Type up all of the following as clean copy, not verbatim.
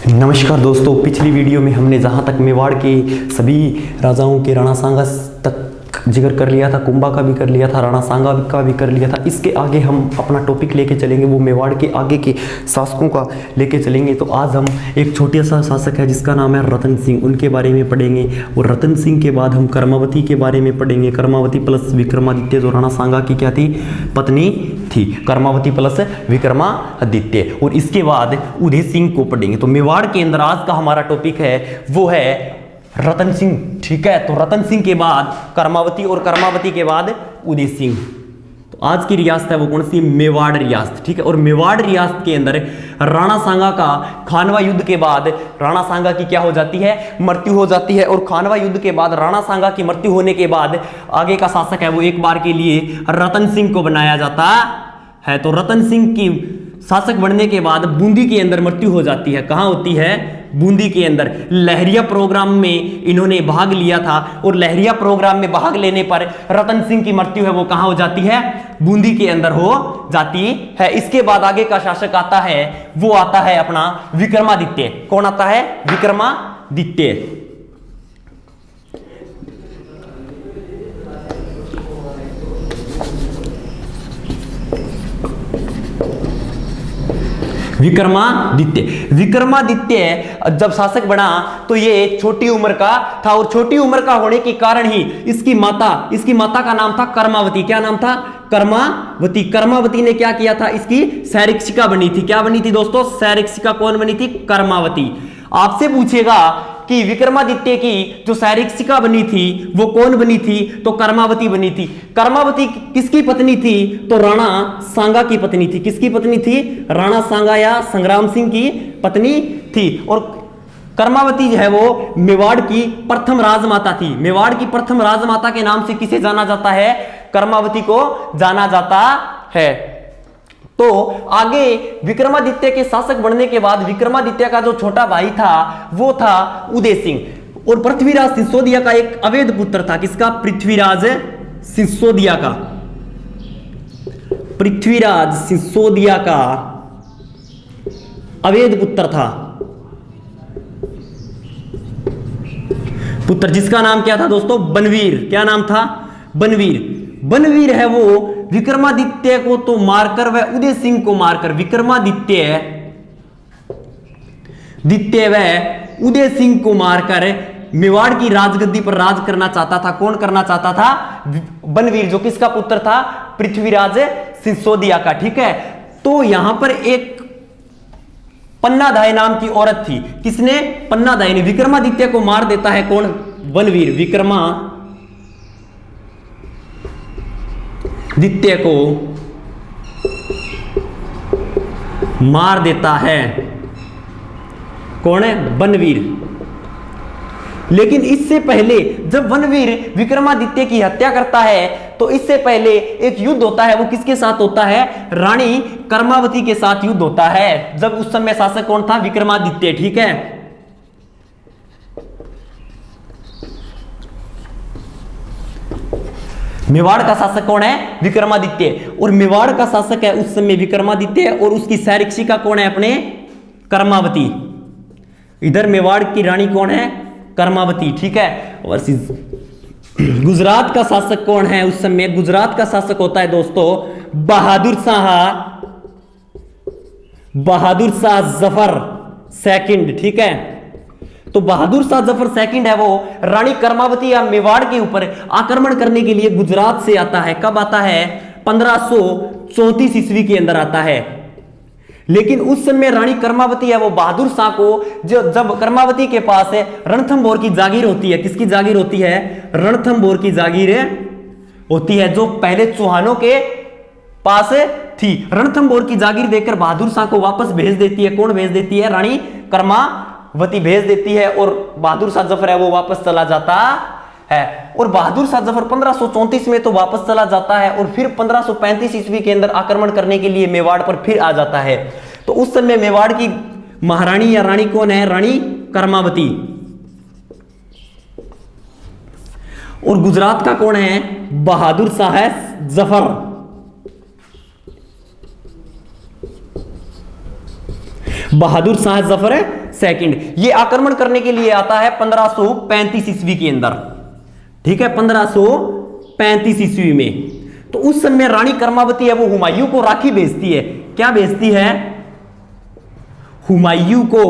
नमस्कार दोस्तों, पिछली वीडियो में हमने जहाँ तक मेवाड़ के सभी राजाओं के राणा सांगा तक जिक्र कर लिया था, कुंभा का भी कर लिया था, राणा सांगा का भी कर लिया था। इसके आगे हम अपना टॉपिक लेके चलेंगे, वो मेवाड़ के आगे के शासकों का लेके चलेंगे। तो आज हम एक छोटा सा शासक है जिसका नाम है रतन सिंह, उनके बारे में पढ़ेंगे। और रतन सिंह के बाद हम कर्मावती के बारे में पढ़ेंगे। कर्मावती प्लस विक्रमादित्य जो राणा सांगा की क्या थी, पत्नी थी। कर्मावती प्लस विक्रमादित्य। और इसके बाद उदय सिंह को पढ़ेंगे। तो मेवाड़ के अंदर आज का हमारा टॉपिक है वो है रतन सिंह। ठीक है, तो रतन सिंह के बाद कर्मावती और कर्मावती के बाद उदय सिंह। तो आज की रियासत है वो कौन सी, मेवाड़ रियासत। ठीक है, और मेवाड़ रियासत के अंदर राणा सांगा का खानवा युद्ध के बाद राणा सांगा की क्या हो जाती है, मृत्यु हो जाती है। और खानवा युद्ध के बाद राणा सांगा की मृत्यु होने के बाद आगे का शासक है वो एक बार के लिए रतन सिंह को बनाया जाता है। तो रतन सिंह की शासक बनने के बाद बूंदी के अंदर मृत्यु हो जाती है। कहां होती है, बूंदी के अंदर। लहरिया प्रोग्राम में इन्होंने भाग लिया था और लहरिया प्रोग्राम में भाग लेने पर रतन सिंह की मृत्यु है वो कहां हो जाती है, बूंदी के अंदर हो जाती है। इसके बाद आगे का शासक आता है वो आता है अपना विक्रमादित्य। कौन आता है, विक्रमादित्य। विक्रमादित्य जब शासक बना तो ये छोटी उम्र का था। और छोटी उम्र का होने के कारण ही इसकी माता का नाम था कर्मावती। क्या नाम था, कर्मावती। कर्मावती ने क्या किया था, इसकी सैरिक्षिका बनी थी। क्या बनी थी दोस्तों, सैरिक्षिका। कौन बनी थी, कर्मावती। आपसे पूछेगा कि विक्रमादित्य की जो सैरिक्षिका बनी थी वो कौन बनी थी, तो कर्मावती बनी थी। कर्मावती किसकी पत्नी थी, तो राणा सांगा की पत्नी थी। किसकी पत्नी थी, राणा सांगा या संग्राम सिंह की पत्नी थी। और कर्मावती जो है वो मेवाड़ की प्रथम राजमाता थी। मेवाड़ की प्रथम राजमाता के नाम से किसे जाना जाता है, कर्मावती को जाना जाता है। तो आगे विक्रमादित्य के शासक बनने के बाद विक्रमादित्य का जो छोटा भाई था वो था उदय सिंह। और पृथ्वीराज सिसोदिया का एक अवैध पुत्र था। किसका, पृथ्वीराज सिसोदिया का। पृथ्वीराज सिसोदिया का अवैध पुत्र था, पुत्र जिसका नाम क्या था दोस्तों, बनवीर। क्या नाम था, बनवीर। बनवीर है वो विक्रमादित्य को तो मारकर वह उदय सिंह को मारकर विक्रमादित्य वह उदय सिंह को मारकर मेवाड़ की राजगद्दी पर राज करना चाहता था। कौन करना चाहता था, बनवीर, जो किसका पुत्र था, पृथ्वीराज सिसोदिया का। ठीक है, तो यहां पर एक पन्नाधाय नाम की औरत थी। किसने, पन्नाधाय ने। विक्रमादित्य को मार देता है कौन, बनवीर। विक्रमादित्य को मार देता है कौन है, बनवीर। लेकिन इससे पहले जब बनवीर विक्रमादित्य की हत्या करता है तो इससे पहले एक युद्ध होता है। वो किसके साथ होता है, रानी कर्मावती के साथ युद्ध होता है। जब उस समय शासक कौन था, विक्रमादित्य। ठीक है, मेवाड़ का शासक कौन है, विक्रमादित्य। और मेवाड़ का शासक है उस समय विक्रमादित्य और उसकी सैरिक्षिका कौन है, अपने कर्मावती। इधर मेवाड़ की रानी कौन है, कर्मावती। ठीक है, और गुजरात का शासक कौन है उस समय, गुजरात का शासक होता है दोस्तों बहादुर शाह जफर सेकंड। ठीक है, तो बहादुर शाह जफर सेकंड है वो रानी कर्मावती या मेवाड़ के ऊपर आक्रमण करने के लिए गुजरात से आता है। कब आता है, 1534 ईस्वी के अंदर आता है। लेकिन उस समय रानी कर्मावती है वो बहादुर शाह को, जब कर्मावती के पास है रणथंभौर की जागीर होती है। किसकी जागीर होती है, रणथंभौर की जागीर होती है, जो पहले चौहानों के पास थी। रणथंभौर की जागीर देकर बहादुर शाह को वापस भेज देती है। कौन भेज देती है, रानी कर्मावती भेज देती है। और बहादुर शाह जफर है वो वापस चला जाता है। और बहादुर शाह जफर 1534 में तो वापस चला जाता है और फिर 1535 ईस्वी के अंदर आक्रमण करने के लिए मेवाड़ पर फिर आ जाता है। तो उस समय मेवाड़ की महारानी या रानी कौन है, रानी कर्मावती। और गुजरात का कौन है, बहादुर शाह जफर। बहादुर शाह जफर सेकंड। ये आक्रमण करने के लिए आता है 1535 ईस्वी के अंदर, ठीक है, 1535 ईस्वी में। तो उस समय रानी कर्मावती है वो हुमायूं को राखी भेजती है। क्या भेजती है? हुमायूं को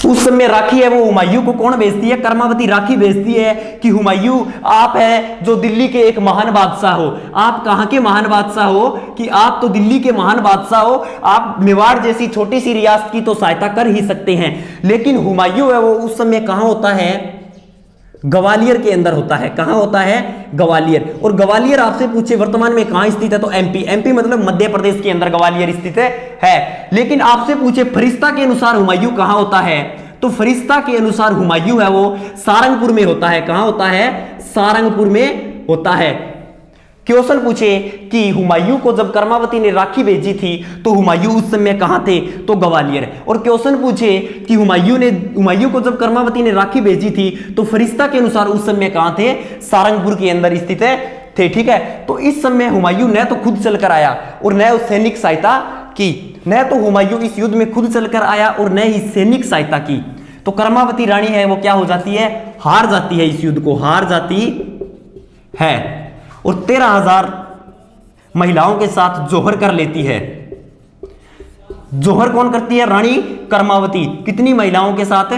उस समय राखी है वो हुमायूं को कौन भेजती है? कर्मावती राखी भेजती है कि हुमायूं आप है जो दिल्ली के एक महान बादशाह हो। आप कहां के महान बादशाह हो? कि आप तो दिल्ली के महान बादशाह हो। आप मेवाड़ जैसी छोटी सी रियासत की तो सहायता कर ही सकते हैं। लेकिन हुमायूं है वो उस समय कहां होता है? ग्वालियर के अंदर होता है। कहां होता है? ग्वालियर। और ग्वालियर आपसे पूछे वर्तमान में कहां स्थित है तो एमपी। एमपी मतलब मध्य प्रदेश के अंदर ग्वालियर स्थित है। लेकिन आपसे पूछे फरिश्ता के अनुसार हुमायूं कहां होता है तो फरिश्ता के अनुसार हुमायूं है वो सारंगपुर में होता है। कहां होता है? सारंगपुर में होता है। क्वेश्चन पूछे कि हुमायूं को जब कर्मावती ने राखी भेजी थी तो हुमायूं उस समय कहां थे तो ग्वालियर। और क्वेश्चन पूछे कि हुमायूं को जब कर्मावती ने राखी भेजी थी तो फरिश्ता के अनुसार उस समय कहां थे? सारंगपुर के अंदर स्थित थे, ठीक है। तो इस समय हुमायूं न तो खुद चलकर आया और न उस सैनिक सहायता की। न तो हुमायूं इस युद्ध में खुद चलकर आया और न ही सैनिक सहायता की। तो कर्मावती रानी है वो क्या हो जाती है? हार जाती है, इस युद्ध को हार जाती है और 13,000 महिलाओं के साथ जोहर कर लेती है। जोहर कौन करती है? रानी कर्मावती। कितनी महिलाओं के साथ?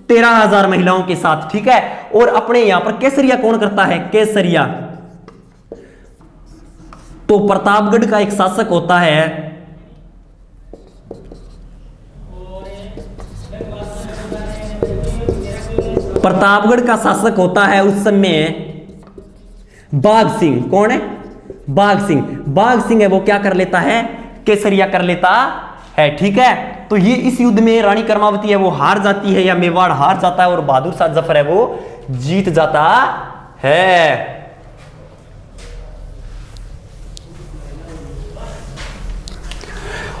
13,000 महिलाओं के साथ, ठीक है। और अपने यहां पर केसरिया कौन करता है? केसरिया तो प्रतापगढ़ का एक शासक होता है, प्रतापगढ़ का शासक होता है उस समय बाघ सिंह। कौन है? बाघ सिंह। बाघ सिंह है वो क्या कर लेता है? केसरिया कर लेता है, ठीक है। तो ये इस युद्ध में रानी कर्मावती है वो हार जाती है या मेवाड़ हार जाता है और बहादुर शाह जफर है वो जीत जाता है।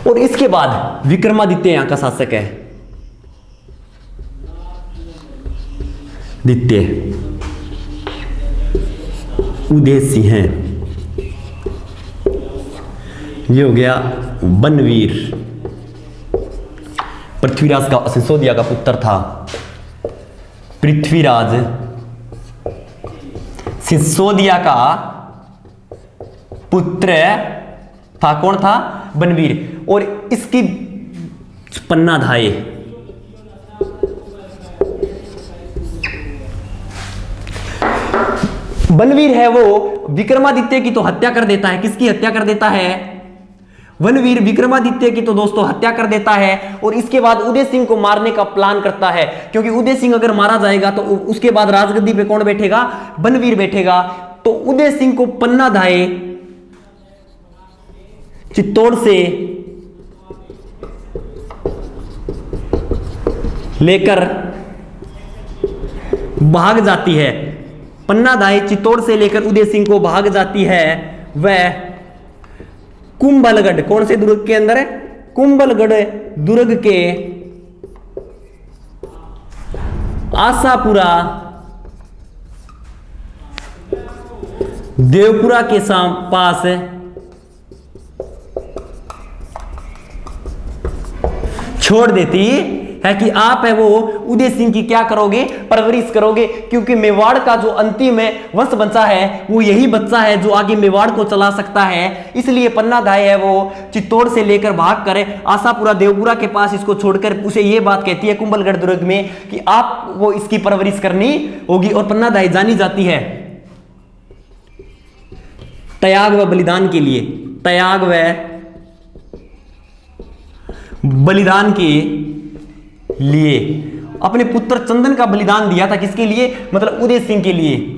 और इसके बाद विक्रमादित्य यहां का शासक है। दित्य उदय सिंह है, ये हो गया बनवीर। पृथ्वीराज का सिसोदिया का पुत्र था। पृथ्वीराज सिसोदिया का पुत्र था। कौन था? बनवीर। और इसकी पन्ना धाये बनवीर है वो विक्रमादित्य की तो हत्या कर देता है। किसकी हत्या कर देता है? बनवीर विक्रमादित्य की तो दोस्तों हत्या कर देता है। और इसके बाद उदय सिंह को मारने का प्लान करता है, क्योंकि उदय सिंह अगर मारा जाएगा तो उसके बाद राजगद्दी पे कौन बैठेगा? बनवीर बैठेगा। तो उदय सिंह को पन्ना धाये चित्तौड़ से लेकर भाग जाती है। पन्ना धाये चित्तौड़ से लेकर उदय सिंह को भाग जाती है। वह कुंभलगढ़, कौन से दुर्ग के अंदर है? कुंभलगढ़ दुर्ग के आशापुरा देवपुरा के पास छोड़ देती है कि आप है वो उदय सिंह की क्या करोगे? परवरिश करोगे, क्योंकि मेवाड़ का जो अंतिम वंश बचा है वो यही बच्चा है जो आगे मेवाड़ को चला सकता है। इसलिए पन्ना धाये है वो चित्तौड़ से लेकर भाग कर आशापुरा देवपुरा के पास इसको छोड़कर उसे ये बात कहती है कुंभलगढ़ दुर्ग में कि आप वो इसकी परवरिश करनी होगी। और पन्ना धाये जानी जाती है त्याग व बलिदान के लिए। त्याग व बलिदान के लिए अपने पुत्र चंदन का बलिदान दिया था। किसके लिए? मतलब उदय सिंह के लिए।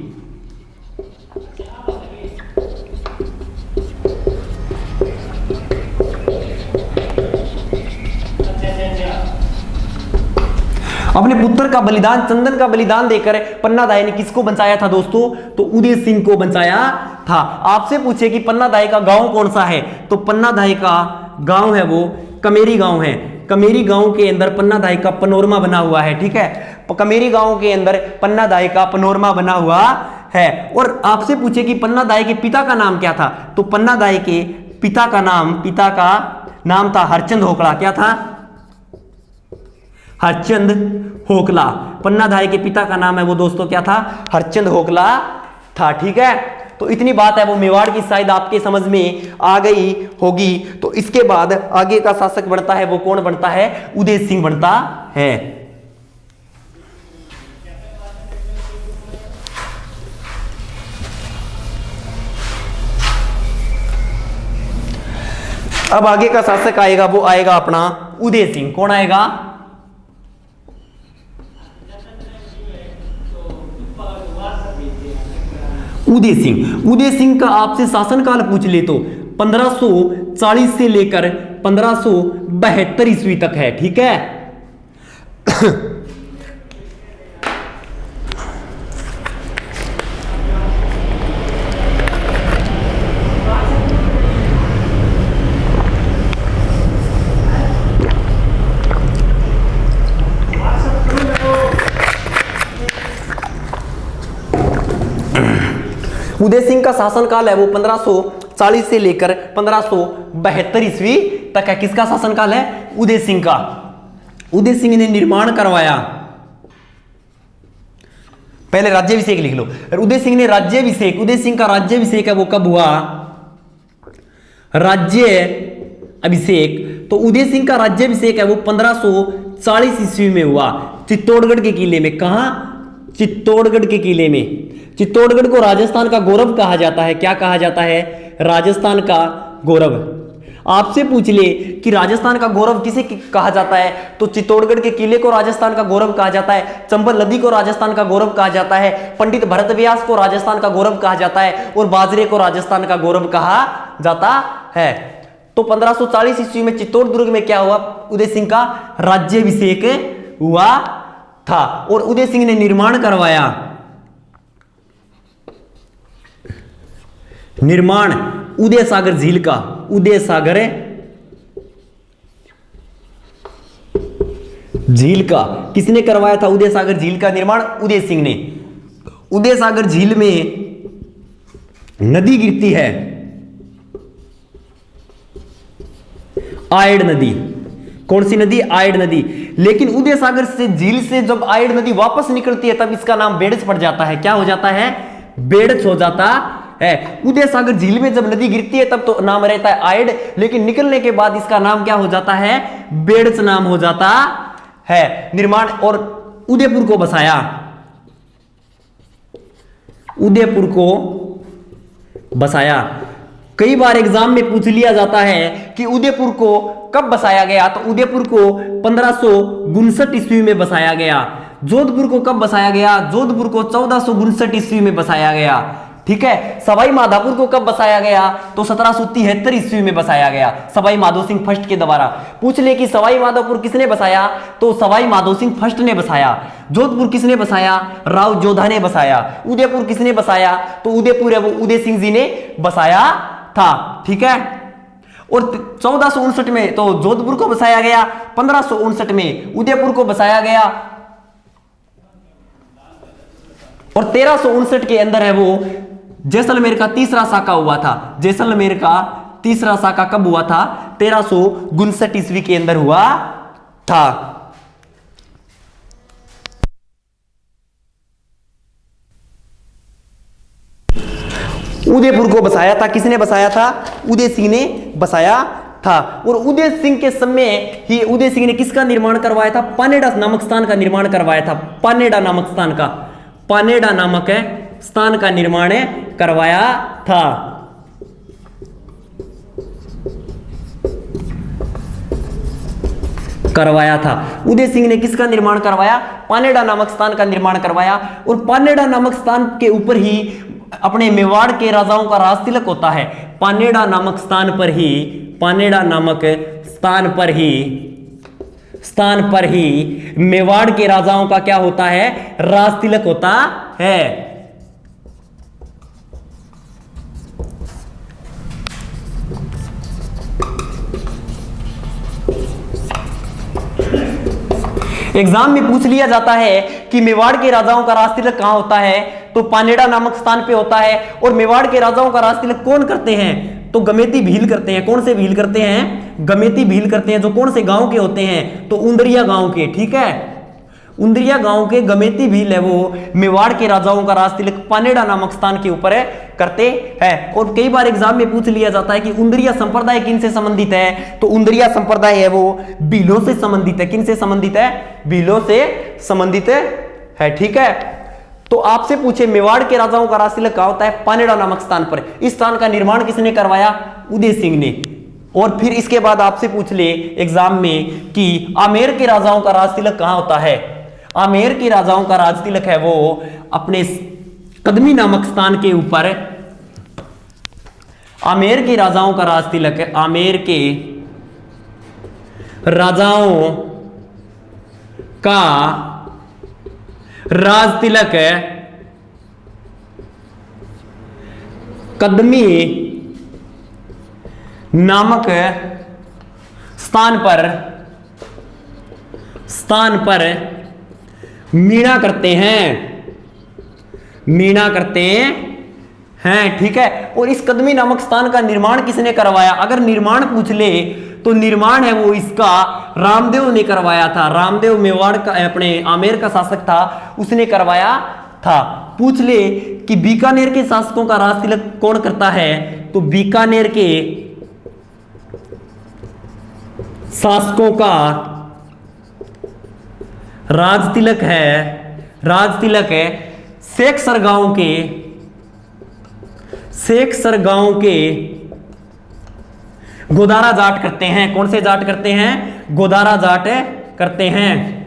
अपने पुत्र का बलिदान, चंदन का बलिदान देकर पन्नादाई ने किसको बचाया था दोस्तों? तो उदय सिंह को बचाया था। आपसे पूछे कि पन्नादाई का गांव कौन सा है, तो पन्नादाई का गांव है वो कमेरी गांव है। कमेरी गांव के अंदर पन्नादाई का पनोरमा बना हुआ है। ठीक है, कमेरी गांव के अंदर पन्नादाई का पनोरमा बना हुआ है। और आपसे पूछे कि पन्नादाई के पिता का नाम क्या था, तो पन्नादाई के पिता का नाम था हरचंद होकड़ा। क्या था? हरचंद होकला। पन्नादाई के पिता का नाम है वो दोस्तों क्या था? हरचंद होकला था। ठीक है, तो इतनी बात है वो मेवाड़ की शायद आपके समझ में आ गई होगी। तो इसके बाद आगे का शासक बनता है वो कौन बनता है? उदय सिंह बनता है। अब आगे का शासक आएगा वो आएगा अपना उदय सिंह। कौन आएगा? उदय सिंह। उदय सिंह का आपसे शासनकाल पूछ ले तो 1540 से लेकर 1572 ईस्वी तक है। ठीक है, उदय सिंह का शासनकाल है वो 1540 से लेकर 1572 ईस्वी तक है। किसका शासनकाल है? उदय सिंह का। उदय सिंह ने निर्माण करवाया, पहले राज्याभिषेक लिख लो। उदय सिंह ने राज्याभिषेक, उदय सिंह का राज्याभिषेक है वो कब हुआ? राज्य अभिषेक। तो उदय सिंह का राज्याभिषेक है वो 1540 ईस्वी में हुआ, चित्तौड़गढ़ के किले में। कहां? चित्तौड़गढ़ के किले में। चित्तौड़गढ़ को राजस्थान का गौरव कहा जाता है। क्या कहा जाता है? राजस्थान का गौरव। आपसे पूछ ले कि राजस्थान का गौरव किसे कहा जाता है, तो चित्तौड़गढ़ के किले को राजस्थान का गौरव कहा जाता है, चंबल नदी को राजस्थान का गौरव कहा जाता है, पंडित भरत व्यास को राजस्थान का गौरव कहा जाता है, और बाजरे को राजस्थान का गौरव कहा जाता है। तो 1540 ईस्वी में चित्तौड़गढ़ में क्या हुआ? उदय सिंह का राज्याभिषेक हुआ था और उदय सिंह ने निर्माण करवाया। निर्माण उदय सागर झील का। उदय सागर झील का किसने करवाया था? उदय सागर झील का निर्माण उदय सिंह ने। उदय सागर झील में नदी गिरती है, आयड़ नदी। कौन सी नदी? आयड़ नदी। लेकिन उदय सागर से झील से जब आयड़ नदी वापस निकलती है तब इसका नाम बेड़च पड़ जाता है। क्या हो जाता है? बेड़च हो जाता है। उदय सागर झील में जब नदी गिरती है तब तो नाम रहता है आयड़, लेकिन निकलने के बाद इसका नाम क्या हो जाता है? बेड़च नाम हो जाता है। निर्माण और उदयपुर को बसाया। उदयपुर को बसाया। कई बार एग्जाम में पूछ लिया जाता है कि उदयपुर को कब बसाया गया, तो उदयपुर को 1559 ईस्वी में बसाया गया। जोधपुर को कब बसाया गया? जोधपुर को 1459 ईस्वी में बसाया गया। ठीक है, सवाई माधोपुर को कब बसाया गया? तो 1773 ईस्वी में बसाया गया, सवाई माधो सिंह फर्स्ट के द्वारा। पूछ ले कि सवाई माधोपुर किसने बसाया, तो सवाई माधो सिंह फर्स्ट ने बसाया। जोधपुर किसने बसाया? राव जोधा ने बसाया। उदयपुर किसने बसाया? तो उदयपुर है वो उदय सिंह जी ने बसाया था। ठीक है, और 1459 में तो जोधपुर को बसाया गया, 1559 में उदयपुर को बसाया गया, और 1359 के अंदर है वो जैसलमेर का तीसरा साका हुआ था। जैसलमेर का तीसरा साका कब हुआ था? 1359 ईस्वी के अंदर हुआ था। उदयपुर को बसाया था। किसने बसाया था? उदय सिंह ने बसाया था। और उदय सिंह के समय ही उदय सिंह ने किसका निर्माण करवाया था? पानेड़ा नामक स्थान का निर्माण करवाया था। पानेड़ा नामक स्थान का, पानेड़ा नामक स्थान का निर्माण करवाया था। उदय सिंह ने किसका निर्माण करवाया? पानेड़ा नामक स्थान का निर्माण करवाया। और पानेड़ा नामक स्थान के ऊपर ही अपने मेवाड़ के राजाओं का राज तिलक होता है। पानेड़ा नामक स्थान पर ही, पानेड़ा नामक स्थान पर ही स्थान पर ही मेवाड़ के राजाओं का क्या होता है, राज तिलक होता है। एग्जाम में पूछ लिया जाता है कि मेवाड़ के राजाओं का राज तिलक कहां होता है, तो पानेड़ा नामक स्थान पे होता है। और मेवाड़ के राजाओं का राज तिलक कौन करते हैं, तो गमेती भील करते हैं। कौन से भील करते हैं, गमेती भील करते हैं, जो कौन से गांव के होते हैं, तो उंदरिया गांव के। ठीक है, उंदरिया गांव के गमेती भील है वो मेवाड़ के राजाओं का राज तिलक पानेड़ा नामक स्थान के ऊपर करते हैं। और कई बार एग्जाम में पूछ लिया जाता है कि उंदरिया संप्रदाय किन से संबंधित है, तो उंदरिया संप्रदाय है वो भीलों से संबंधित है। किन से संबंधित है, भीलों से संबंधित है। ठीक है, तो आपसे पूछे मेवाड़ के राजाओं का राज तिलक कहां होता है, पानेड़ा नामक स्थान पर। इस स्थान का निर्माण किसने करवाया, उदय सिंह ने। और फिर इसके बाद आपसे पूछ ले एग्जाम में कि आमेर के राजाओं का राज तिलक कहां होता है। आमेर के राजाओं का राज तिलक है वो अपने कदमी नामक स्थान के ऊपर। आमेर के राजाओं का राज तिलक है, आमेर के राजाओं का राज तिलक है कदमी नामक स्थान पर मीणा करते हैं। ठीक है, और इस कदमी नामक स्थान का निर्माण किसने करवाया, अगर निर्माण पूछ ले तो निर्माण है वो इसका रामदेव ने करवाया था। रामदेव मेवाड़ का अपने आमेर का शासक था, उसने करवाया था। पूछ ले कि बीकानेर के शासकों का राज तिलक कौन करता है, तो बीकानेर के शासकों का राज तिलक है सेक्सर गांव के गोदारा जाट करते हैं। कौन से जाट करते हैं, गोदारा जाट करते हैं।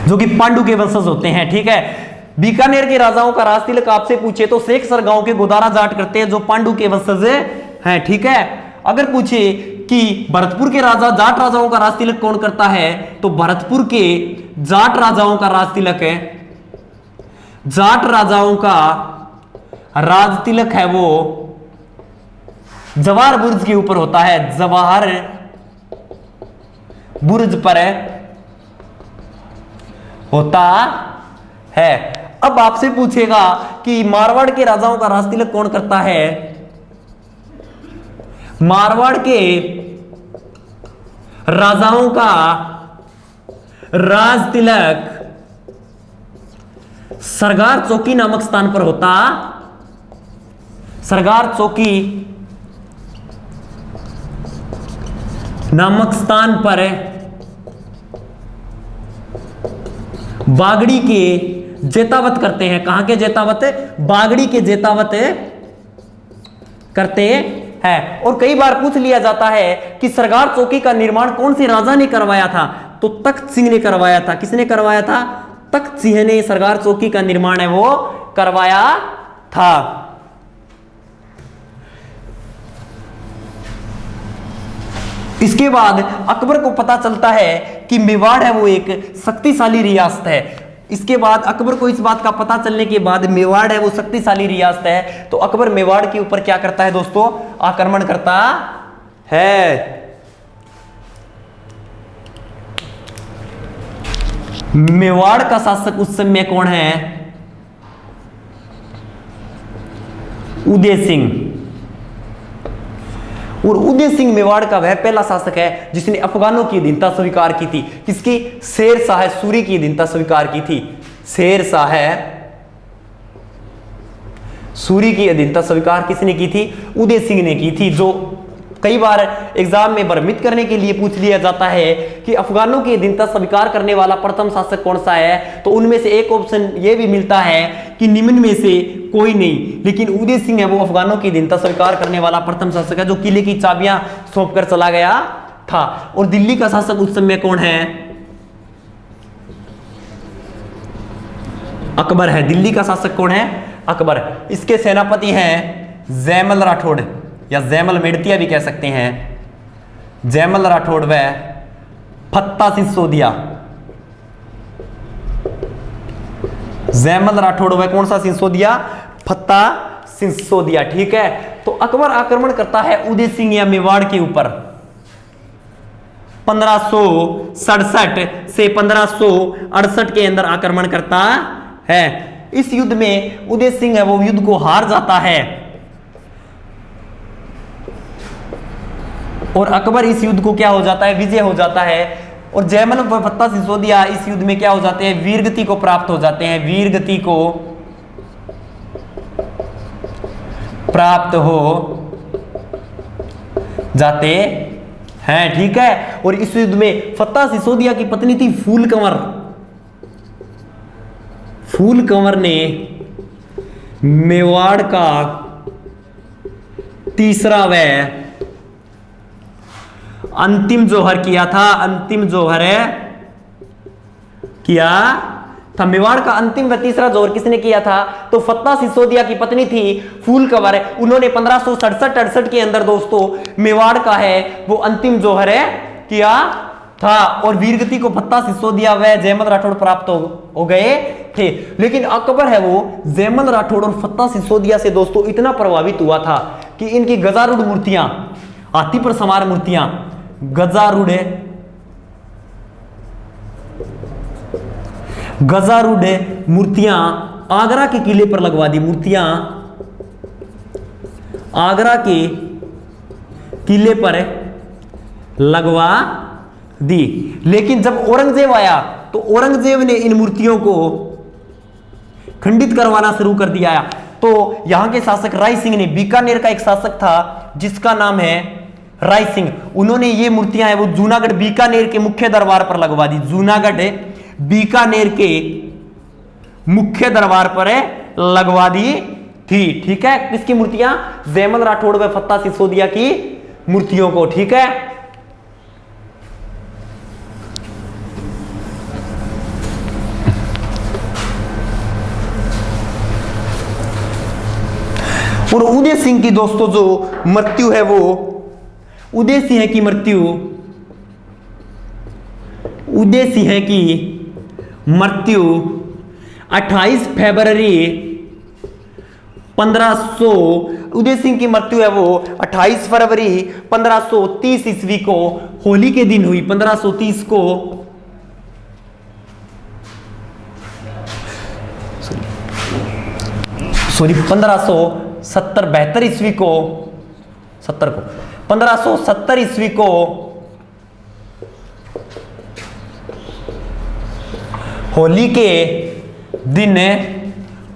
जो कि पांडु के वंशज होते हैं। ठीक है, बीकानेर के राजाओं का राज तिलक आपसे पूछे तो सेक्सर गांव के गोदारा जाट करते हैं, जो पांडु के वंशज हैं। ठीक है, अगर पूछे कि भरतपुर के राजा जाट राजाओं का राज तिलक कौन करता है, तो भरतपुर के जाट राजाओं का राज तिलक है, जाट राजाओं का राज तिलक है वो जवाहर बुर्ज के ऊपर होता है। जवाहर बुर्ज पर होता है। अब आपसे पूछेगा कि मारवाड़ के राजाओं का राज तिलक कौन करता है। मारवाड़ के राजाओं का राज तिलक सरगार चौकी नामक स्थान पर होता। सरगार चौकी नामक स्थान पर बागड़ी के जेतावत करते हैं। कहां के जेतावत, बागड़ी के जेतावत करते हैं। और कई बार पूछ लिया जाता है कि सरगार चौकी का निर्माण कौन से राजा ने करवाया था, तो तख्त सिंह ने करवाया था। किसने करवाया था, तख्त सिंह ने सरगार चौकी का निर्माण है वो करवाया था। इसके बाद अकबर को पता चलता है कि मेवाड़ है वो एक शक्तिशाली रियासत है। इसके बाद अकबर को इस बात का पता चलने के बाद मेवाड़ है वो शक्तिशाली रियासत है, तो अकबर मेवाड़ के ऊपर क्या करता है दोस्तों, आक्रमण करता है। मेवाड़ का शासक उस समय कौन है, उदय सिंह। और उदय सिंह मेवाड़ का वह पहला शासक है जिसने अफगानों की अधीनता स्वीकार की थी। किसकी, शेर शाह सूरी की अधीनता स्वीकार की थी। शेर शाह सूरी की अधीनता स्वीकार किसने की थी, उदय सिंह ने की थी। जो कई बार एग्जाम में भ्रमित करने के लिए पूछ लिया जाता है कि अफगानों की अधीनता स्वीकार करने वाला प्रथम शासक कौन सा है, तो उनमें से एक ऑप्शन यह भी मिलता है कि निम्न में से कोई नहीं, लेकिन उदय सिंह है वो अफगानों की अधीनता स्वीकार करने वाला प्रथम शासक है, जो किले की चाबियां सौंप कर चला गया था। और दिल्ली का शासक उस समय कौन है, अकबर है। दिल्ली का शासक कौन है, अकबर। इसके सेनापति हैं जयमल राठौड़। या जैमल मेड़तिया भी कह सकते हैं, जैमल राठौड़ व फत्ता सिसोदिया, जैमल राठौड़ व कौन सा सिसोदिया, फत्ता सिसोदिया। ठीक है, तो अकबर आक्रमण करता है उदय सिंह या मेवाड़ के ऊपर 1567 से 1568 के अंदर आक्रमण करता है। इस युद्ध में उदय सिंह है वो युद्ध को हार जाता है और अकबर इस युद्ध को क्या हो जाता है, विजय हो जाता है। और जैमल व फत्ता सिसोदिया इस युद्ध में क्या हो जाते हैं, वीरगति को प्राप्त हो जाते हैं, वीरगति को प्राप्त हो जाते हैं। ठीक है, और इस युद्ध में फत्ता सिसोदिया की पत्नी थी फूल कंवर, फूल कंवर ने मेवाड़ का तीसरा व अंतिम जौहर किया था, अंतिम जौहर किया था। मेवाड़ का अंतिम व तीसरा जौहर किसने किया था, तो फत्ता सिसोदिया की पत्नी थी फूल कंवर, उन्होंने 1567-68 के अंदर दोस्तों मेवाड़ का है वो अंतिम जौहर किया था और वीरगति को फत्ता सिसोदिया व जैमल राठौड़ प्राप्त हो गए थे। लेकिन अकबर है वो जैमल राठौड़ और फत्ता सिसोदिया से दोस्तों इतना प्रभावित हुआ था कि इनकी गजारूढ़ मूर्तियां, हाथी पर सवार मूर्तियां, गजारूढ़ मूर्तियां आगरा के किले पर लगवा दी, मूर्तियां आगरा के किले पर लगवा दी। लेकिन जब औरंगजेब आया तो औरंगजेब ने इन मूर्तियों को खंडित करवाना शुरू कर दिया। तो यहां के शासक राय सिंह ने, बीकानेर का एक शासक था जिसका नाम है राय सिंह, उन्होंने ये मूर्तियां है वो जूनागढ़ बीकानेर के मुख्य दरबार पर लगवा दी, जूनागढ़ बीकानेर के मुख्य दरबार पर लगवा दी थी। ठीक है, किसकी मूर्तियां, जैमल राठौड़ व फत्ता सिसोदिया की मूर्तियों को। ठीक है, और उदय सिंह की दोस्तों जो मृत्यु है वो, उदय सिंह की मृत्यु, उदय सिंह की मृत्यु 28 फरवरी 1500, उदय सिंह की मृत्यु है वो 28 फरवरी 1530 ईस्वी को होली के दिन हुई। 1530 को सॉरी 1572 ईस्वी को 1570 ईस्वी को होली के दिन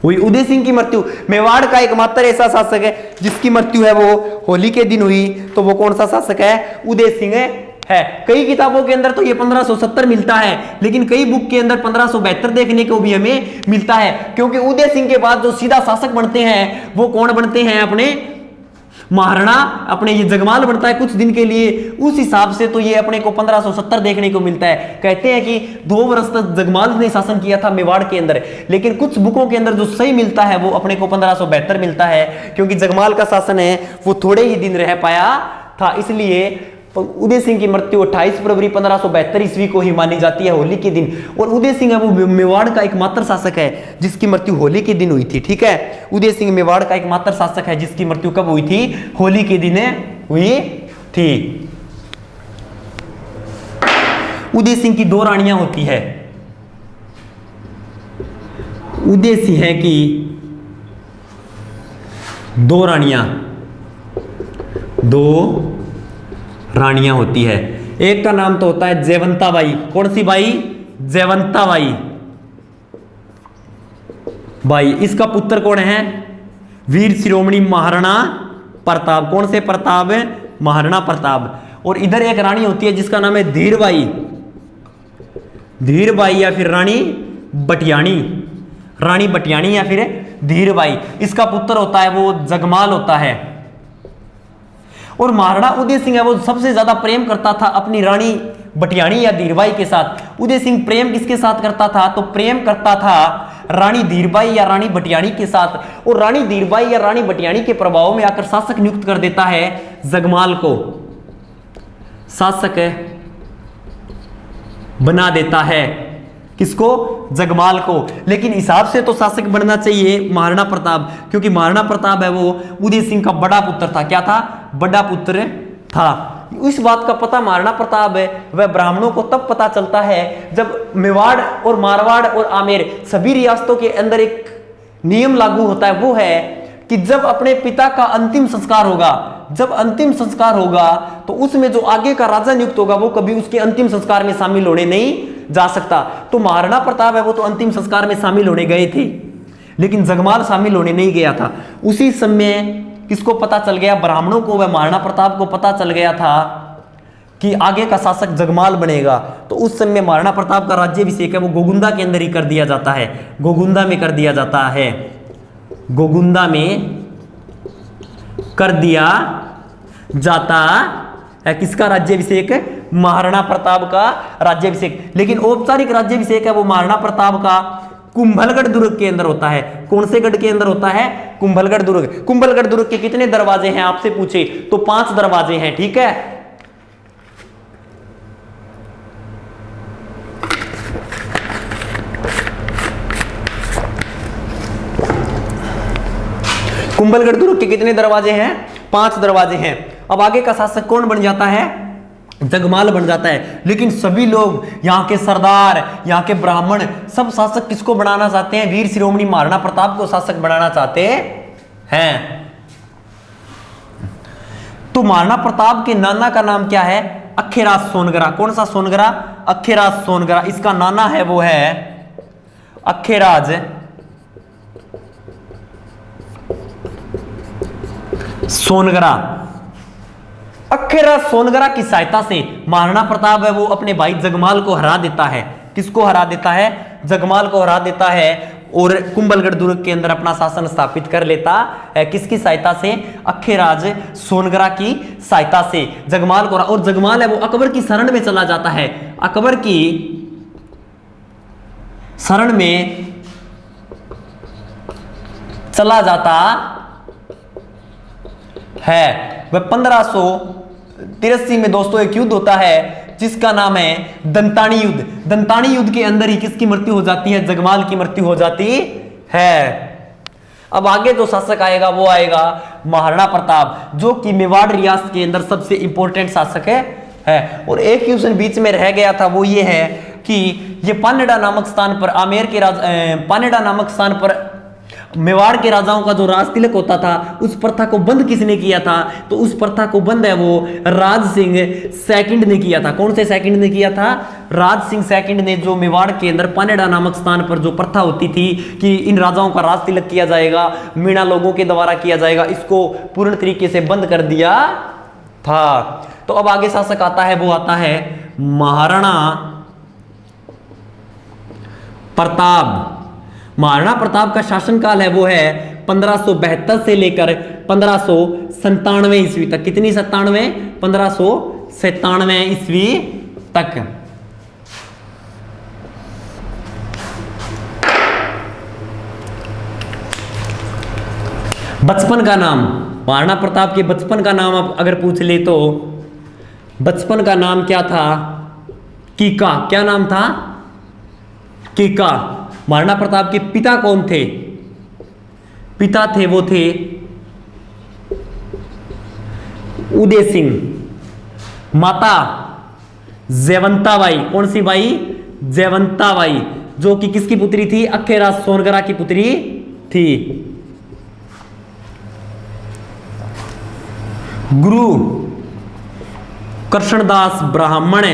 हुई उदय सिंह की मृत्यु। मेवाड़ का एकमात्र ऐसा शासक है जिसकी मृत्यु है वो होली के दिन हुई, तो वो कौन सा शासक है, उदय सिंह है। कई किताबों के अंदर तो ये 1570 मिलता है, लेकिन कई बुक के अंदर 1572 देखने को भी हमें मिलता है, क्योंकि उदय सिंह के बाद जो सीधा शासक बनते हैं वो कौन बनते हैं, अपने महाराणा, अपने ये जगमाल बनता है कुछ दिन के लिए। उस हिसाब से तो ये अपने को 1570 देखने को मिलता है। कहते हैं कि 2 वर्ष तक जगमाल ने शासन किया था मेवाड़ के अंदर, लेकिन कुछ बुकों के अंदर जो सही मिलता है वो अपने को 1572 मिलता है, क्योंकि जगमाल का शासन है वो थोड़े ही दिन रह पाया था। इसलिए उदय सिंह की मृत्यु 28 फरवरी 1572 ईस्वी को ही मानी जाती है, होली के दिन। और उदय सिंह है वो मेवाड़ का एकमात्र शासक है जिसकी मृत्यु होली के दिन हुई थी। ठीक है, उदय सिंह मेवाड़ का एकमात्र शासक है जिसकी मृत्यु कब हुई थी, होली के दिन हुई थी। उदय सिंह की 2 रानियां होती है, उदय सिंह की 2 रानियां होती है। एक का नाम तो होता है जयवंता बाई। कौन सी बाई, जयवंता बाई। इसका पुत्र कौन है, वीर शिरोमणि महाराणा प्रताप। कौन से प्रताप, महाराणा प्रताप। और इधर एक रानी होती है जिसका नाम है धीरबाई, धीरबाई या फिर रानी बटियाणी, रानी बटियाणी या फिर धीरबाई। इसका पुत्र होता है वो जगमाल होता है। और महाराणा उदय सिंह है वो सबसे ज्यादा प्रेम करता था अपनी रानी बटियाणी या धीरबाई के साथ। उदय सिंह प्रेम किसके साथ करता था, तो प्रेम करता था रानी धीरबाई या रानी भटियाणी के साथ, और रानी धीरबाई या रानी भटियाणी के प्रभाव में आकर शासक नियुक्त कर देता है जगमाल को, शासक बना देता है। किसको? जगमाल को। लेकिन हिसाब से तो शासक बनना चाहिए महाराणा प्रताप, क्योंकि महाराणा प्रताप है वो उदय सिंह का बड़ा पुत्र था। क्या था? बड़ा पुत्र था। इस बात का पता महाराणा प्रताप है वह ब्राह्मणों को तब पता चलता है जब मेवाड़ और मारवाड़ और आमेर सभी रियासतों के अंदर एक नियम लागू होता है, वो है कि जब अपने पिता का अंतिम संस्कार होगा, जब अंतिम संस्कार होगा तो उसमें जो आगे का राजा नियुक्त होगा वो कभी उसके अंतिम संस्कार में शामिल होने नहीं जा सकता। तो महाराणा प्रताप है वो तो अंतिम संस्कार में शामिल होने गए थे, लेकिन जगमाल शामिल होने नहीं गया था। उसी समय किसको पता चल गया? ब्राह्मणों को, वह महाराणा प्रताप को पता चल गया था कि आगे का शासक जगमाल बनेगा। तो उस समय महाराणा प्रताप का राज्याभिषेक है वो गोगुंदा के अंदर ही कर दिया जाता है, गोगुंदा में कर दिया जाता है, गोगुंदा में कर दिया जाता है। किसका राज्याभिषेक? महाराणा प्रताप का राज्याभिषेक। लेकिन औपचारिक राज्याभिषेक है वो महाराणा प्रताप का कुंभलगढ़ दुर्ग के अंदर होता है। कौन से गढ़ के अंदर होता है? कुंभलगढ़ दुर्ग। कुंभलगढ़ दुर्ग के कितने दरवाजे हैं आपसे पूछे तो 5 दरवाजे हैं, ठीक है। कुंभलगढ़ दुर्ग के कितने दरवाजे हैं? 5 दरवाजे हैं। अब आगे का शासक कौन बन जाता है? जगमाल बन जाता है। लेकिन सभी लोग, यहाँ के सरदार, यहाँ के ब्राह्मण, सब शासक किसको बनाना चाहते हैं? वीर शिरोमणि महाराणा प्रताप को शासक बनाना चाहते हैं। तो महाराणा प्रताप के नाना का नाम क्या है? अखेराज सोनगरा। कौन सा सोनगरा? अखेराज सोनगरा। इसका नाना है वो है अखेराज सोनगरा। अखेराज सोनगरा की सहायता से महाराणा प्रताप है वो अपने भाई जगमाल को हरा देता है। किसको हरा देता है? जगमाल को हरा देता है और कुंभलगढ़ दुर्ग के अंदर अपना शासन स्थापित कर लेता है। किसकी सहायता से? अखेराज सोनगरा की सहायता से जगमाल को। और जगमाल है वो अकबर की शरण में चला जाता है, अकबर की शरण में चला जाता है। वह 1583 में दोस्तों एक युद्ध होता है जिसका नाम है दंतानी युद्ध। दंतानी युद्ध के अंदर ही किसकी मृत्यु हो जाती है? जगमाल की मृत्यु हो जाती है। अब आगे जो शासक आएगा वो आएगा महाराणा प्रताप, जो कि मेवाड़ रियासत के अंदर सबसे इंपॉर्टेंट शासक है। और एक क्वेश्चन बीच में रह गया था, वो ये है कि ये पानेड़ा नामक स्थान पर आमेर के पानेड़ा नामक स्थान पर मेवाड़ के राजाओं का जो राज तिलक होता था उस प्रथा को बंद किसने किया था? तो उस प्रथा को बंद है वो राज सिंह सेकंड ने किया था। कौन से सेकंड ने किया था? राज सिंह सेकंड ने, जो मेवाड़ के अंदर पानेड़ा नामक स्थान पर जो प्रथा होती थी कि इन राजाओं का राज तिलक किया जाएगा, मीणा लोगों के द्वारा किया जाएगा, इसको पूर्ण तरीके से बंद कर दिया था। तो अब आगे शासक आता है वो आता है महाराणा प्रताप। महाराणा प्रताप का शासनकाल है वो है 1572 से लेकर 1597 ईस्वी तक। कितनी 97? 1597 ईस्वी तक। बचपन का नाम, महाराणा प्रताप के बचपन का नाम आप अगर पूछ ले तो बचपन का नाम क्या था? कीका। क्या नाम था? कीका। महाराणा प्रताप के पिता कौन थे? पिता थे वो थे उदय सिंह। माता जयवंताबाई। कौन सी बाई? जयवंताबाई, जो कि किसकी पुत्री थी? अखेराज सोनगरा की पुत्री थी। गुरु कृष्णदास ब्राह्मण।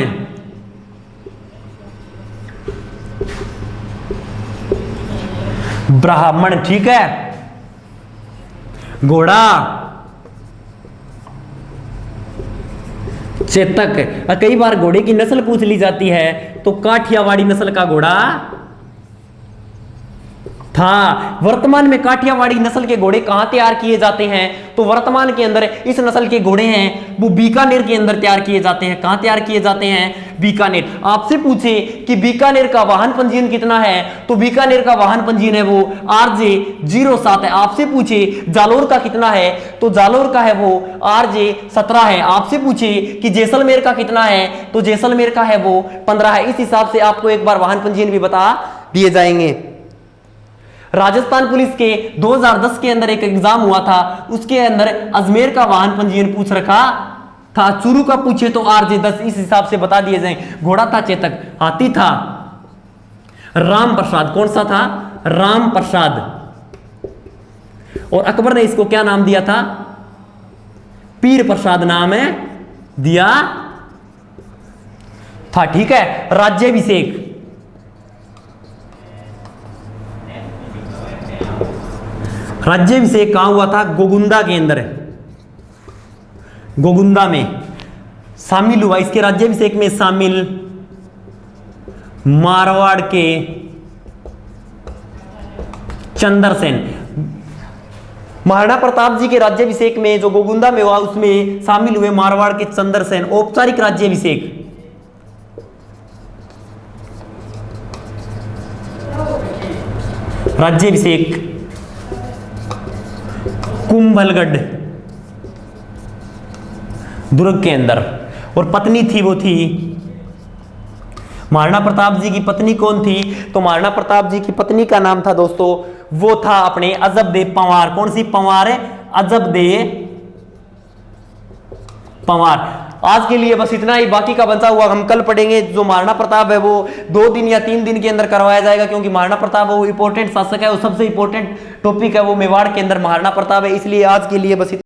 ब्राह्मण, ठीक है। घोड़ा चेतक। कई बार घोड़े की नस्ल पूछ ली जाती है तो काठियावाड़ी नस्ल का घोड़ा था। वर्तमान में काठियावाड़ी नस्ल के घोड़े कहां तैयार किए जाते हैं? तो वर्तमान के अंदर इस नस्ल के घोड़े हैं वो बीकानेर के अंदर तैयार किए जाते हैं। कहां तैयार किए जाते हैं? बीकानेर। आपसे पूछे कि बीकानेर का वाहन पंजीयन कितना है, तो बीकानेर का वाहन पंजीयन है वो RJ07 है। आपसे पूछे जालोर का कितना है, तो जालोर का है वो RJ17 है। आपसे पूछे कि जैसलमेर का कितना है, तो जैसलमेर का है वो 15 है। इस हिसाब से आपको एक बार वाहन पंजीयन भी बता दिए जाएंगे। राजस्थान पुलिस के 2010 के अंदर एक एग्जाम हुआ था, उसके अंदर अजमेर का वाहन पंजीयन पूछ रखा था। चूरू का पूछे तो RJ10, इस हिसाब से बता दिए जाए। घोड़ा था चेतक, हाथी था राम प्रसाद। कौन सा था? राम प्रसाद। और अकबर ने इसको क्या नाम दिया था? पीर प्रसाद नाम है दिया था। ठीक है। राज्याभिषेक, राज्याभिषेक कहां हुआ था? गोगुंदा के अंदर, गोगुंदा में शामिल हुआ। इसके राज्याभिषेक में शामिल मारवाड़ के चंद्रसेन। महाराणा प्रताप जी के राज्याभिषेक में जो गोगुंदा में हुआ उसमें शामिल हुए मारवाड़ के चंद्रसेन। औपचारिक राज्याभिषेक, राज्याभिषेक कुंभलगढ़ दुर्ग के अंदर। और पत्नी थी वो थी महाराणा प्रताप जी की पत्नी कौन थी? तो महाराणा प्रताप जी की पत्नी का नाम था दोस्तों, वो था अपने अजबदेव पंवार। कौन सी पंवार है? अजबदेव पंवार। आज के लिए बस इतना ही, बाकी का बचा हुआ हम कल पढ़ेंगे। जो महाराणा प्रताप है वो 2 दिन या 3 दिन के अंदर करवाया जाएगा, क्योंकि महाराणा प्रताप वो इंपॉर्टेंट शासक है, वो सबसे इंपॉर्टेंट टॉपिक है वो मेवाड़ के अंदर महाराणा प्रताप है। इसलिए आज के लिए बस